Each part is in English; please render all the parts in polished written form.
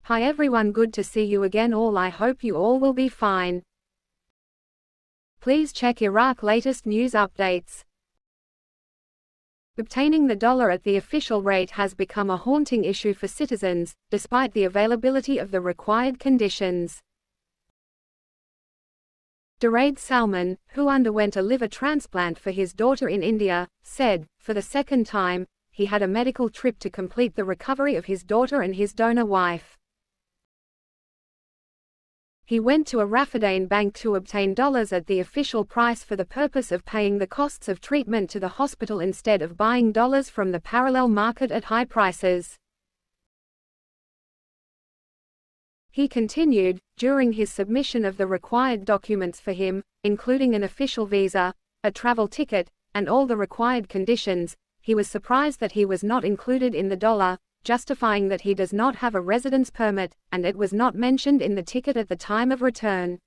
Hi everyone, good to see you again all. I hope you all will be fine. Please check Iraq latest news updates. Obtaining the dollar at the official rate has become a haunting issue for citizens, despite the availability of the required conditions. Duraid Salman, who underwent a liver transplant for his daughter in India, said, for the second time, he had a medical trip to complete the recovery of his daughter and his donor wife. He went to a Rafidain bank to obtain dollars at the official price for the purpose of paying the costs of treatment to the hospital instead of buying dollars from the parallel market at high prices. He continued, during his submission of the required documents for him, including an official visa, a travel ticket, and all the required conditions, he was surprised that he was not included in the dollar, justifying that he does not have a residence permit, and it was not mentioned in the ticket at the time of return.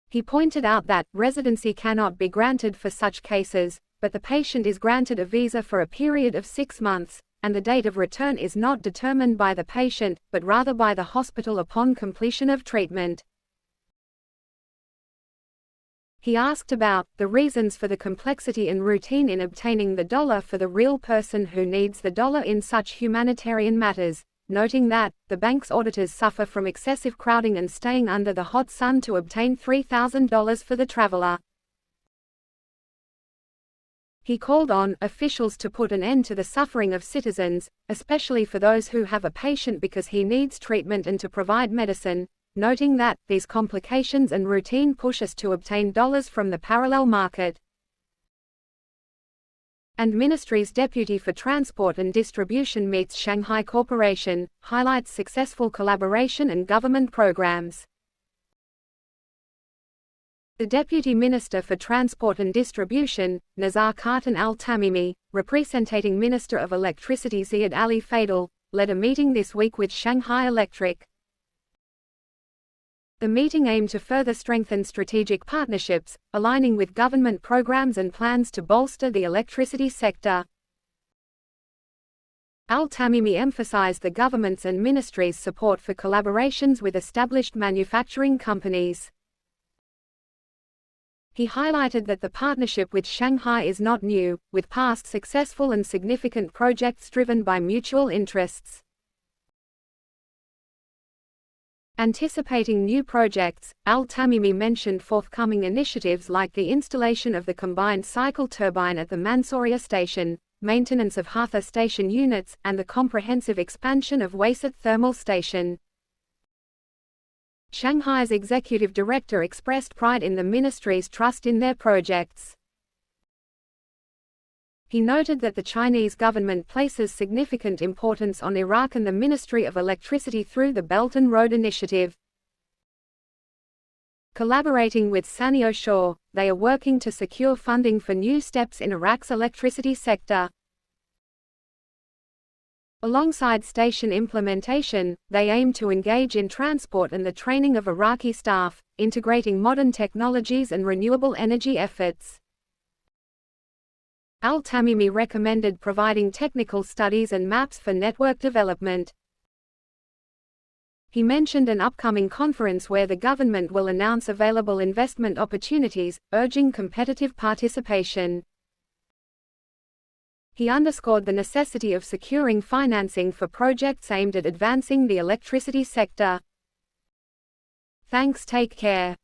He pointed out that residency cannot be granted for such cases, but the patient is granted a visa for a period of 6 months, and the date of return is not determined by the patient, but rather by the hospital upon completion of treatment. He asked about the reasons for the complexity and routine in obtaining the dollar for the real person who needs the dollar in such humanitarian matters, noting that the bank's auditors suffer from excessive crowding and staying under the hot sun to obtain $3,000 for the traveler. He called on officials to put an end to the suffering of citizens, especially for those who have a patient because he needs treatment, and to provide medicine, noting that these complications and routine push us to obtain dollars from the parallel market. And Ministry's Deputy for Transport and Distribution meets Shanghai Corporation, highlights successful collaboration and government programs. The Deputy Minister for Transport and Distribution, Nazar Khan al-Tamimi, representing Minister of Electricity Ziad Ali Faidal, led a meeting this week with Shanghai Electric. The meeting aimed to further strengthen strategic partnerships, aligning with government programs and plans to bolster the electricity sector. Al-Tamimi emphasized the government's and ministry's support for collaborations with established manufacturing companies. He highlighted that the partnership with Shanghai is not new, with past successful and significant projects driven by mutual interests. Anticipating new projects, Al-Tamimi mentioned forthcoming initiatives like the installation of the combined cycle turbine at the Mansouriya station, maintenance of Hatha station units, and the comprehensive expansion of Wasat thermal station. Shanghai's executive director expressed pride in the ministry's trust in their projects. He noted that the Chinese government places significant importance on Iraq and the Ministry of Electricity through the Belt and Road Initiative. Collaborating with Sanyo Shaw, they are working to secure funding for new steps in Iraq's electricity sector. Alongside station implementation, they aim to engage in transport and the training of Iraqi staff, integrating modern technologies and renewable energy efforts. Al-Tamimi recommended providing technical studies and maps for network development. He mentioned an upcoming conference where the government will announce available investment opportunities, urging competitive participation. He underscored the necessity of securing financing for projects aimed at advancing the electricity sector. Thanks, take care.